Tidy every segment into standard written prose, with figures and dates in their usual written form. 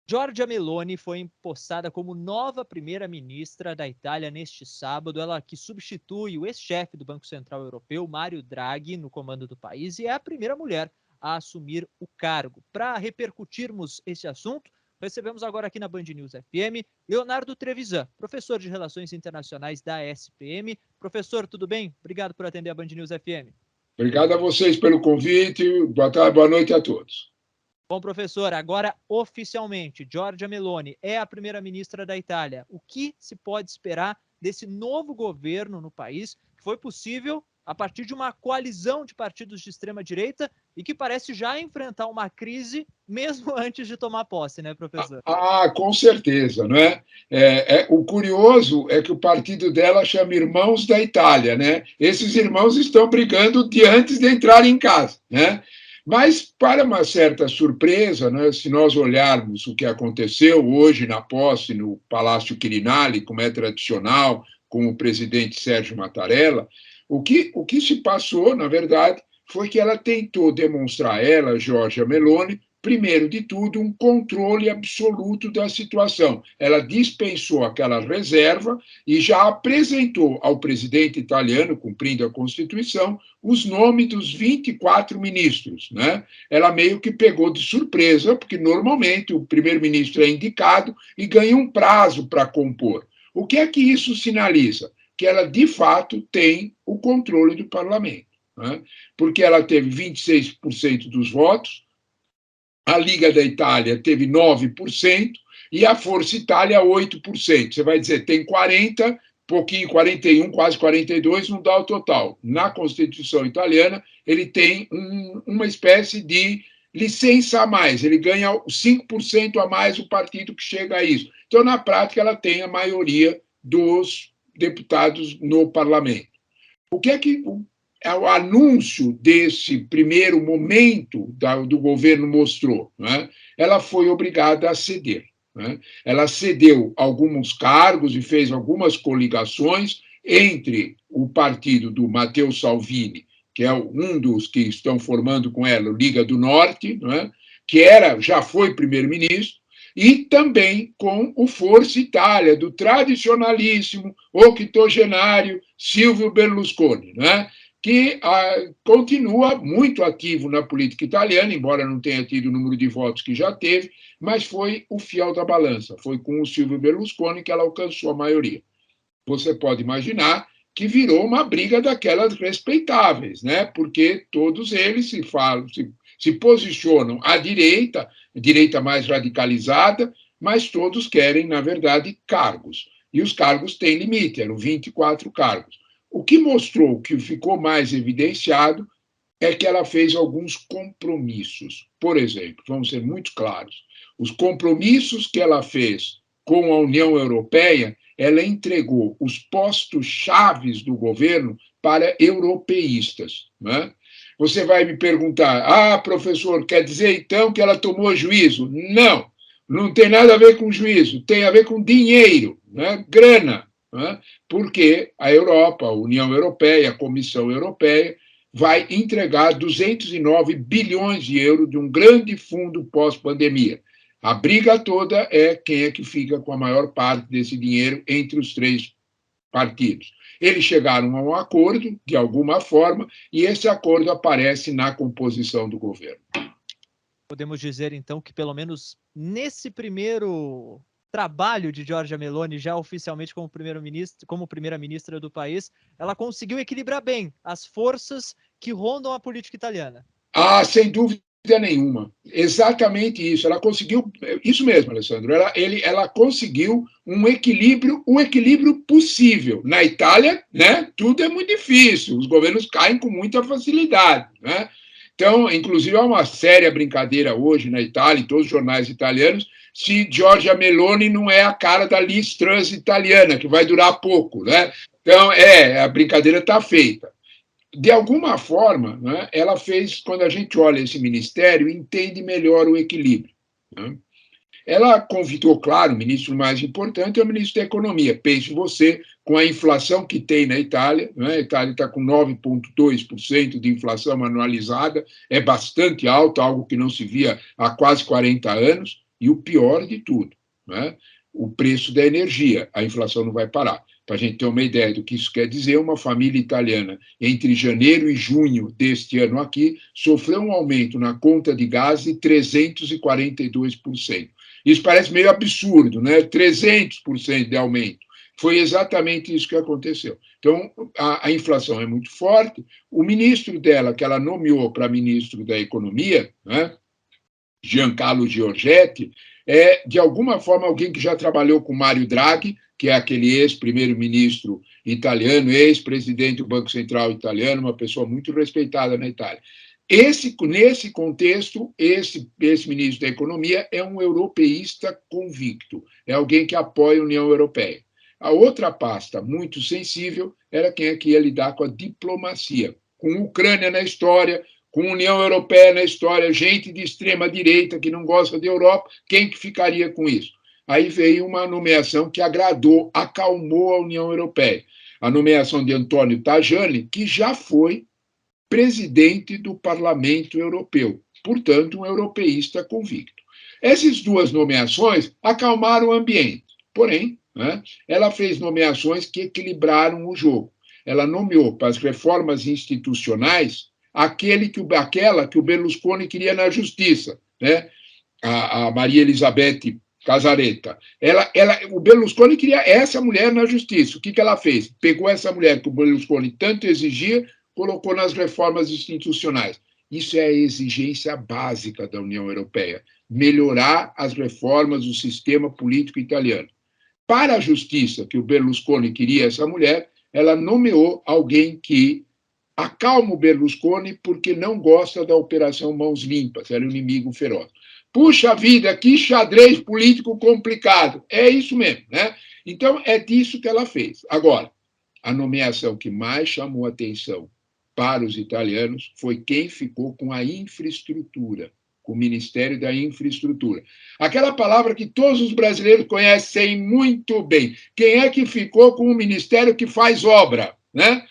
Giorgia Meloni foi empossada como nova primeira-ministra da Itália neste sábado. Ela que substitui o ex-chefe do Banco Central Europeu, Mário Draghi, no comando do país, e é a primeira mulher a assumir o cargo. Para repercutirmos esse assunto, recebemos agora aqui na Band News FM Leonardo Trevisan, professor de Relações Internacionais da SPM. Professor, tudo bem? Obrigado por atender a Band News FM. Obrigado a vocês pelo convite. Boa tarde, boa noite a todos. Bom, professor, agora oficialmente, Giorgia Meloni é a primeira-ministra da Itália. O que se pode esperar desse novo governo no país, que foi possível a partir de uma coalizão de partidos de extrema-direita e que parece já enfrentar uma crise mesmo antes de tomar posse, né, professor? Com certeza, não é? O curioso é que o partido dela chama Irmãos da Itália, né? Esses irmãos estão brigando de antes de entrar em casa, né? Mas, para uma certa surpresa, né, se nós olharmos o que aconteceu hoje na posse no Palácio Quirinale, como é tradicional, com o presidente Sérgio Mattarella, o que se passou, na verdade, foi que ela tentou demonstrar, Giorgia Meloni, primeiro de tudo, um controle absoluto da situação. Ela dispensou aquela reserva e já apresentou ao presidente italiano, cumprindo a Constituição, os nomes dos 24 ministros, né? Ela meio que pegou de surpresa, porque normalmente o primeiro-ministro é indicado e ganha um prazo para compor. O que é que isso sinaliza? Que ela, de fato, tem o controle do parlamento, né? Porque ela teve 26% dos votos, a Liga da Itália teve 9% e a Força Itália 8%. Você vai dizer, tem 40%, pouquinho, 41%, quase 42%, não dá o total. Na Constituição italiana, ele tem uma espécie de licença a mais, ele ganha 5% a mais o partido que chega a isso. Então, na prática, ela tem a maioria dos deputados no parlamento. O que é que o anúncio desse primeiro momento do governo mostrou? Né? Ela foi obrigada a ceder. Né? Ela cedeu alguns cargos e fez algumas coligações entre o partido do Matteo Salvini, que é um dos que estão formando com ela o Liga do Norte, né? Que já foi primeiro-ministro, e também com o Força Itália, do tradicionalíssimo, octogenário Silvio Berlusconi, né? Que continua muito ativo na política italiana, embora não tenha tido o número de votos que já teve, mas foi o fiel da balança. Foi com o Silvio Berlusconi que ela alcançou a maioria. Você pode imaginar que virou uma briga daquelas respeitáveis, né? Porque todos eles se posicionam à direita mais radicalizada, mas todos querem, na verdade, cargos. E os cargos têm limite, eram 24 cargos. O que mostrou que ficou mais evidenciado é que ela fez alguns compromissos. Por exemplo, vamos ser muito claros, os compromissos que ela fez com a União Europeia, ela entregou os postos chaves do governo para europeístas, né? Você vai me perguntar, professor, quer dizer então que ela tomou juízo? Não, não tem nada a ver com juízo, tem a ver com dinheiro, né? Grana, né? Porque a Europa, a União Europeia, a Comissão Europeia, vai entregar 209 bilhões de euros de um grande fundo pós-pandemia. A briga toda é quem é que fica com a maior parte desse dinheiro entre os três partidos. Eles chegaram a um acordo, de alguma forma, e esse acordo aparece na composição do governo. Podemos dizer, então, que pelo menos nesse primeiro trabalho de Giorgia Meloni, já oficialmente como primeira-ministra do país, ela conseguiu equilibrar bem as forças que rondam a política italiana. Sem dúvida nenhuma. Exatamente isso. Ela conseguiu, isso mesmo, Alessandro, ela conseguiu o equilíbrio possível. Na Itália, né, tudo é muito difícil, os governos caem com muita facilidade, né? Então, inclusive, há uma séria brincadeira hoje na Itália, em todos os jornais italianos, se Giorgia Meloni não é a cara da Liz Truss italiana, que vai durar pouco, né? Então, a brincadeira está feita. De alguma forma, né, ela fez, quando a gente olha esse ministério, entende melhor o equilíbrio, né? Ela convidou, claro, o ministro mais importante é o ministro da Economia. Pense você, com a inflação que tem na Itália, né? A Itália está com 9,2% de inflação anualizada, é bastante alta, algo que não se via há quase 40 anos, E o pior de tudo, né? O preço da energia. A inflação não vai parar. Para a gente ter uma ideia do que isso quer dizer, uma família italiana, entre janeiro e junho deste ano aqui, sofreu um aumento na conta de gás de 342%. Isso parece meio absurdo, né? 300% de aumento. Foi exatamente isso que aconteceu. Então, a inflação é muito forte. O ministro dela, que ela nomeou para ministro da Economia, né, Giancarlo Giorgetti, é, de alguma forma, alguém que já trabalhou com Mário Draghi, que é aquele ex-primeiro-ministro italiano, ex-presidente do Banco Central italiano, uma pessoa muito respeitada na Itália. Nesse contexto, esse ministro da Economia é um europeísta convicto, é alguém que apoia a União Europeia. A outra pasta, muito sensível, era quem é que ia lidar com a diplomacia, com a Ucrânia na história, com a União Europeia na história, gente de extrema-direita que não gosta da Europa, quem que ficaria com isso? Aí veio uma nomeação que agradou, acalmou a União Europeia. A nomeação de Antonio Tajani, que já foi presidente do Parlamento Europeu, portanto, um europeísta convicto. Essas duas nomeações acalmaram o ambiente, porém, né, ela fez nomeações que equilibraram o jogo. Ela nomeou para as reformas institucionais aquela que o Berlusconi queria na justiça, né? A Maria Elizabeth Casaretta. O Berlusconi queria essa mulher na justiça. O que ela fez? Pegou essa mulher que o Berlusconi tanto exigia, colocou nas reformas institucionais. Isso é a exigência básica da União Europeia, melhorar as reformas do sistema político italiano. Para a justiça, que o Berlusconi queria essa mulher, ela nomeou alguém que acalma o Berlusconi porque não gosta da Operação Mãos Limpas, era um inimigo feroz. Puxa vida, que xadrez político complicado. É isso mesmo, né? Então, é disso que ela fez. Agora, a nomeação que mais chamou atenção para os italianos foi quem ficou com a infraestrutura, com o Ministério da Infraestrutura. Aquela palavra que todos os brasileiros conhecem muito bem. Quem é que ficou com o ministério que faz obra, né?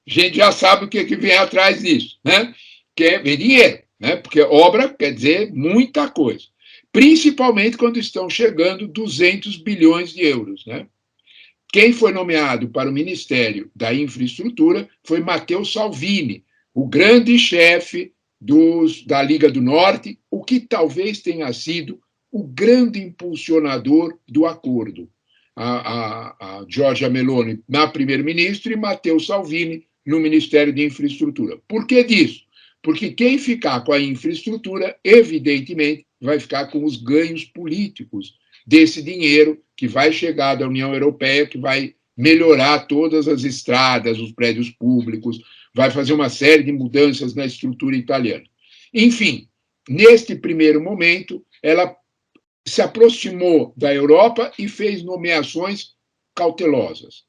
A gente já sabe o que vem atrás disso, né? Que é ver dinheiro, né? Porque obra quer dizer muita coisa, principalmente quando estão chegando 200 bilhões de euros, né? Quem foi nomeado para o Ministério da Infraestrutura foi Matteo Salvini, o grande chefe da Liga do Norte, o que talvez tenha sido o grande impulsionador do acordo. A Giorgia Meloni na primeiro-ministro e Matteo Salvini no Ministério de Infraestrutura. Por que disso? Porque quem ficar com a infraestrutura, evidentemente, vai ficar com os ganhos políticos desse dinheiro que vai chegar da União Europeia, que vai melhorar todas as estradas, os prédios públicos, vai fazer uma série de mudanças na estrutura italiana. Enfim, neste primeiro momento, ela se aproximou da Europa e fez nomeações cautelosas.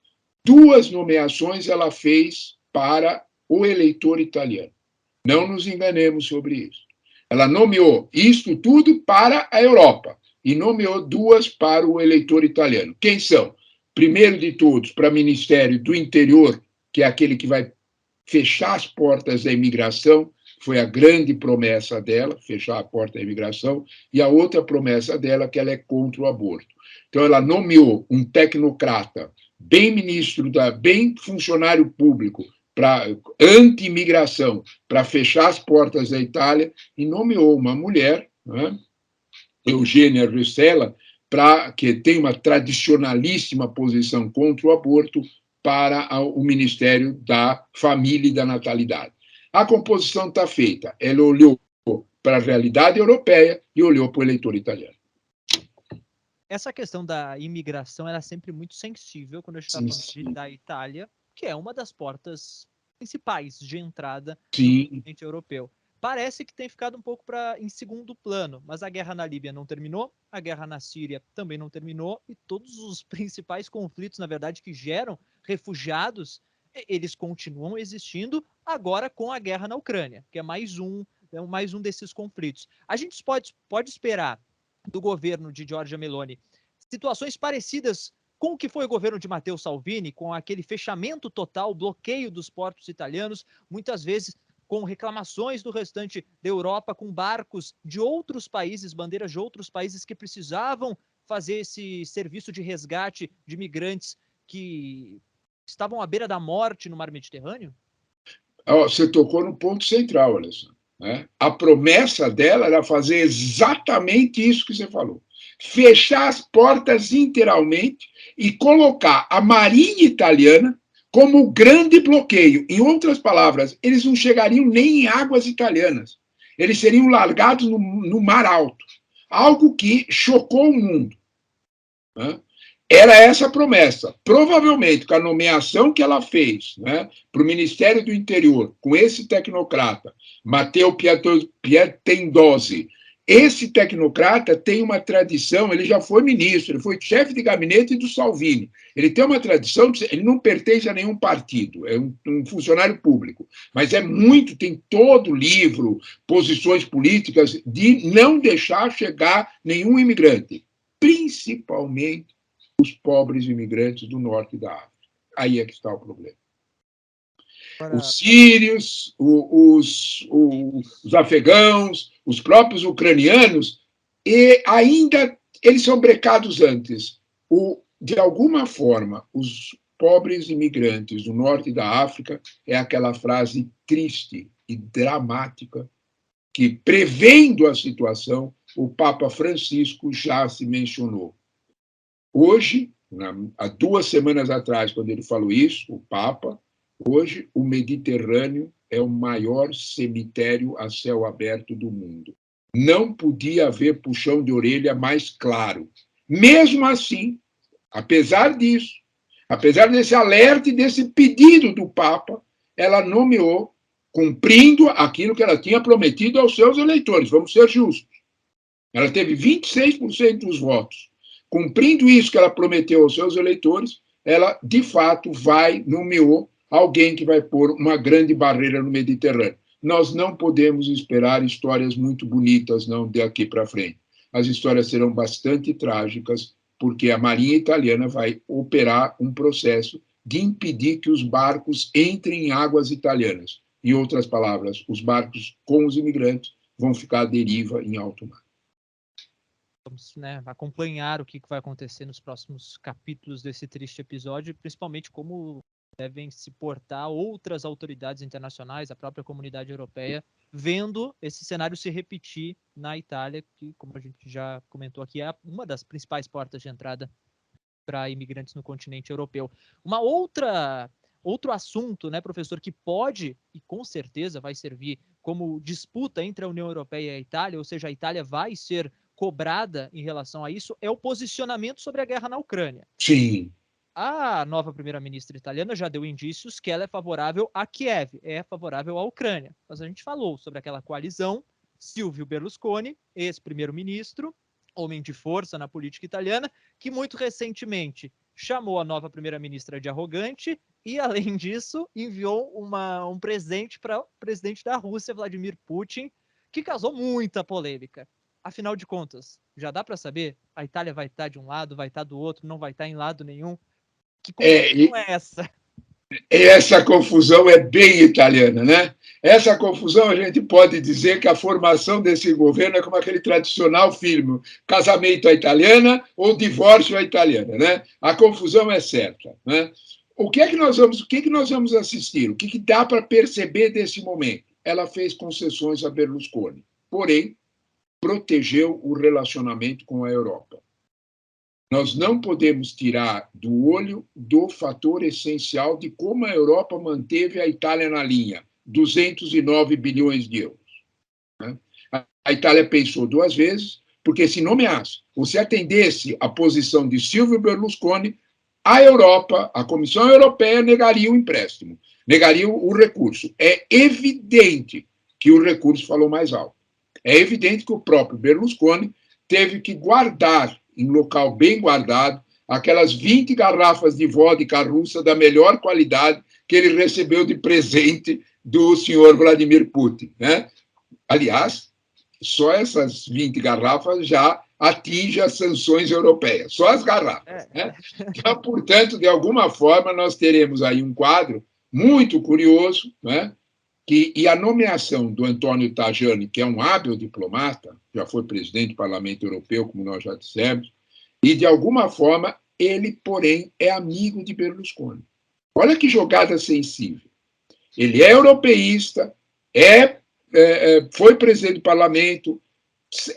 2 nomeações ela fez para o eleitor italiano. Não nos enganemos sobre isso. Ela nomeou isto tudo para a Europa e nomeou 2 para o eleitor italiano. Quem são? Primeiro de todos, para o Ministério do Interior, que é aquele que vai fechar as portas da imigração, foi a grande promessa dela, fechar a porta da imigração, e a outra promessa dela, que ela é contra o aborto. Então, ela nomeou um tecnocrata, bem bem funcionário público, para anti-imigração, para fechar as portas da Itália, e nomeou uma mulher, né, Eugênia Russella, que tem uma tradicionalíssima posição contra o aborto, para o Ministério da Família e da Natalidade. A composição está feita. Ela olhou para a realidade europeia e olhou para o eleitor italiano. Essa questão da imigração era sempre muito sensível quando a gente está falando da Itália, que é uma das portas principais de entrada do continente europeu. Parece que tem ficado um pouco em segundo plano, mas a guerra na Líbia não terminou, a guerra na Síria também não terminou, e todos os principais conflitos, na verdade, que geram refugiados, eles continuam existindo agora com a guerra na Ucrânia, que é mais um desses conflitos. A gente pode esperar do governo de Giorgia Meloni situações parecidas com o que foi o governo de Matteo Salvini, com aquele fechamento total, bloqueio dos portos italianos, muitas vezes com reclamações do restante da Europa, com barcos de outros países, bandeiras de outros países que precisavam fazer esse serviço de resgate de migrantes que estavam à beira da morte no mar Mediterrâneo? Você tocou no ponto central, Alessandro. Né? A promessa dela era fazer exatamente isso que você falou. Fechar as portas integralmente e colocar a Marinha Italiana como o grande bloqueio. Em outras palavras, eles não chegariam nem em águas italianas. Eles seriam largados no Mar Alto. Algo que chocou o mundo. Né? Era essa a promessa. Provavelmente, com a nomeação que ela fez, né, para o Ministério do Interior, com esse tecnocrata, Matteo Piantedosi, esse tecnocrata tem uma tradição, ele já foi ministro, ele foi chefe de gabinete do Salvini, ele tem uma tradição, ele não pertence a nenhum partido, é um funcionário público, mas é muito, tem todo livro, posições políticas, de não deixar chegar nenhum imigrante, principalmente os pobres imigrantes do norte da África. Aí é que está o problema. Os sírios, os afegãos, os próprios ucranianos, e ainda eles são brecados antes. De alguma forma, os pobres imigrantes do norte da África é aquela frase triste e dramática que, prevendo a situação, o Papa Francisco já se mencionou. Hoje, há 2 semanas atrás, quando ele falou isso, o Papa, hoje o Mediterrâneo é o maior cemitério a céu aberto do mundo. Não podia haver puxão de orelha mais claro. Mesmo assim, apesar disso, apesar desse alerta e desse pedido do Papa, ela nomeou, cumprindo aquilo que ela tinha prometido aos seus eleitores. Vamos ser justos. Ela teve 26% dos votos. Cumprindo isso que ela prometeu aos seus eleitores, ela, de fato, nomeou alguém que vai pôr uma grande barreira no Mediterrâneo. Nós não podemos esperar histórias muito bonitas, não, daqui para frente. As histórias serão bastante trágicas, porque a Marinha Italiana vai operar um processo de impedir que os barcos entrem em águas italianas. Em outras palavras, os barcos com os imigrantes vão ficar à deriva em alto mar. Vamos, né, acompanhar o que vai acontecer nos próximos capítulos desse triste episódio, principalmente como devem se portar outras autoridades internacionais, a própria comunidade europeia, vendo esse cenário se repetir na Itália, que, como a gente já comentou aqui, é uma das principais portas de entrada para imigrantes no continente europeu. Outro assunto, né, professor, que pode e com certeza vai servir como disputa entre a União Europeia e a Itália, ou seja, a Itália vai ser cobrada em relação a isso, é o posicionamento sobre a guerra na Ucrânia. Sim. A nova primeira-ministra italiana já deu indícios que ela é favorável a Kiev, é favorável à Ucrânia. Mas a gente falou sobre aquela coalizão, Silvio Berlusconi, ex-primeiro-ministro, homem de força na política italiana, que muito recentemente chamou a nova primeira-ministra de arrogante e, além disso, enviou um presente para o presidente da Rússia, Vladimir Putin, que causou muita polêmica. Afinal de contas, já dá para saber? A Itália vai estar de um lado, vai estar do outro, não vai estar em lado nenhum? Que confusão é essa? Essa confusão é bem italiana, né? Essa confusão, a gente pode dizer que a formação desse governo é como aquele tradicional filme, casamento à italiana ou divórcio à italiana, né? A confusão é certa, né? O que nós vamos assistir? O que dá para perceber desse momento? Ela fez concessões a Berlusconi, porém, protegeu o relacionamento com a Europa. Nós não podemos tirar do olho do fator essencial de como a Europa manteve a Itália na linha, 209 bilhões de euros. A Itália pensou 2 vezes, porque se nomeasse ou se atendesse à posição de Silvio Berlusconi, a Europa, a Comissão Europeia, negaria o empréstimo, negaria o recurso. É evidente que o recurso falou mais alto. É evidente que o próprio Berlusconi teve que guardar, em local bem guardado, aquelas 20 garrafas de vodka russa da melhor qualidade que ele recebeu de presente do senhor Vladimir Putin, né? Aliás, só essas 20 garrafas já atingem as sanções europeias, só as garrafas. Né? Então, portanto, de alguma forma, nós teremos aí um quadro muito curioso, né? e a nomeação do Antônio Tajani, que é um hábil diplomata, já foi presidente do Parlamento Europeu, como nós já dissemos, e, de alguma forma, ele, porém, é amigo de Berlusconi. Olha que jogada sensível. Ele é europeísta, foi presidente do parlamento,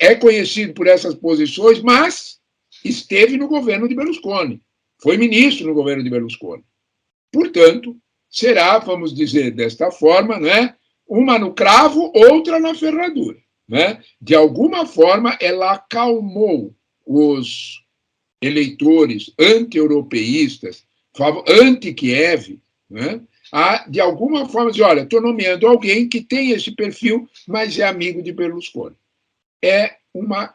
é conhecido por essas posições, mas esteve no governo de Berlusconi, foi ministro no governo de Berlusconi. Portanto, será, vamos dizer desta forma, né, uma no cravo, outra na ferradura. Né? De alguma forma, ela acalmou os eleitores anti-europeístas, anti-Kiev, né? De alguma forma dizer, olha, estou nomeando alguém que tem esse perfil, mas é amigo de Berlusconi. É uma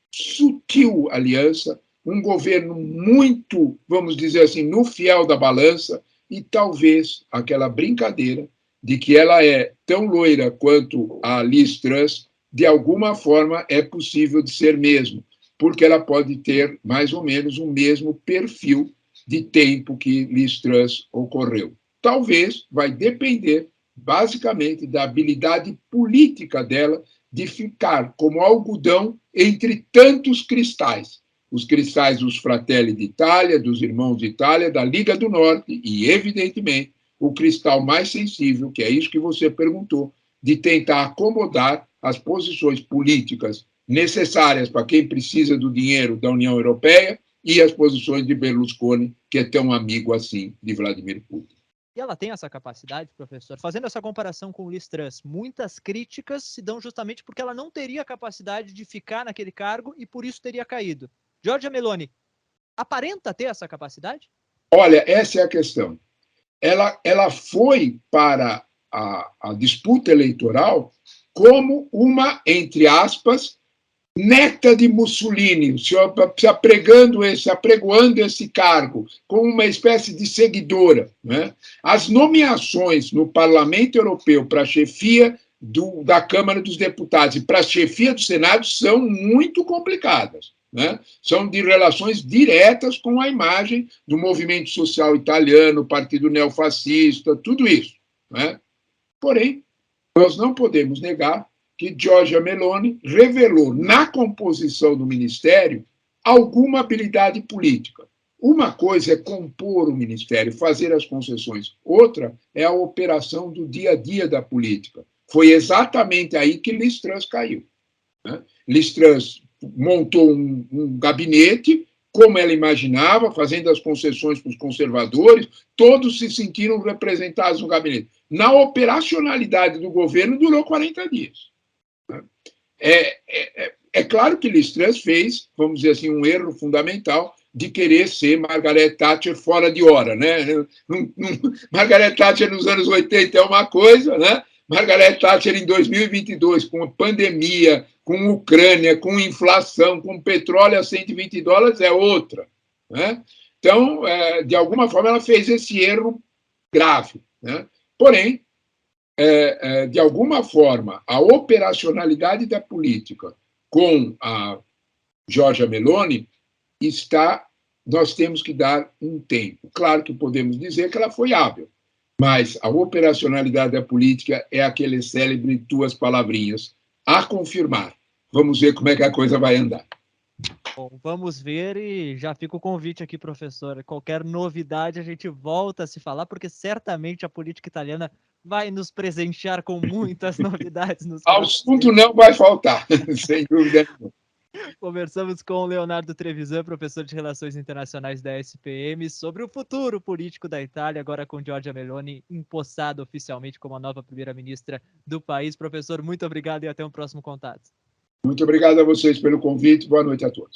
sutil aliança, um governo muito, vamos dizer assim, no fiel da balança, e talvez aquela brincadeira de que ela é tão loira quanto a Liz Truss, de alguma forma é possível de ser mesmo, porque ela pode ter mais ou menos o mesmo perfil de tempo que Liz Truss ocorreu. Talvez vai depender, basicamente, da habilidade política dela de ficar como algodão entre tantos cristais. Os cristais dos Fratelli d'Italia, dos Irmãos de Itália, da Liga do Norte e, evidentemente, o cristal mais sensível, que é isso que você perguntou, de tentar acomodar as posições políticas necessárias para quem precisa do dinheiro da União Europeia e as posições de Berlusconi, que é tão amigo assim de Vladimir Putin. E ela tem essa capacidade, professor? Fazendo essa comparação com o Liz Truss, muitas críticas se dão justamente porque ela não teria a capacidade de ficar naquele cargo e por isso teria caído. Giorgia Meloni aparenta ter essa capacidade? Olha, essa é a questão. Ela foi para a disputa eleitoral como uma, entre aspas, neta de Mussolini, se apregoando esse cargo, como uma espécie de seguidora. Né? As nomeações no Parlamento Europeu para a chefia da Câmara dos Deputados e para a chefia do Senado são muito complicadas. Né? São de relações diretas com a imagem do movimento social italiano, partido neofascista, tudo isso. Né? Porém, nós não podemos negar que Giorgia Meloni revelou na composição do ministério alguma habilidade política. Uma coisa é compor o ministério, fazer as concessões. Outra é a operação do dia a dia da política. Foi exatamente aí que Liz Truss caiu. Né? Liz Truss montou um gabinete, como ela imaginava, fazendo as concessões para os conservadores, todos se sentiram representados no gabinete. Na operacionalidade do governo, durou 40 dias. É claro que Liz Truss fez, vamos dizer assim, um erro fundamental de querer ser Margaret Thatcher fora de hora. Né? Margaret Thatcher nos anos 80 é uma coisa, né? Margaret Thatcher em 2022, com a pandemia, com Ucrânia, com inflação, com petróleo a $120 é outra. Né? Então, de alguma forma, ela fez esse erro grave. Né? Porém, de alguma forma, a operacionalidade da política com a Giorgia Meloni nós temos que dar um tempo. Claro que podemos dizer que ela foi hábil, mas a operacionalidade da política é aquele célebre duas palavrinhas, a confirmar. Vamos ver como é que a coisa vai andar. Bom, vamos ver e já fica o convite aqui, professor. Qualquer novidade a gente volta a se falar, porque certamente a política italiana vai nos presentear com muitas novidades. Assunto não vai faltar, sem dúvida nenhuma. Conversamos com o Leonardo Trevisan, professor de Relações Internacionais da SPM, sobre o futuro político da Itália, agora com Giorgia Meloni empossada oficialmente como a nova primeira-ministra do país. Professor, muito obrigado e até um próximo contato. Muito obrigado a vocês pelo convite. Boa noite a todos.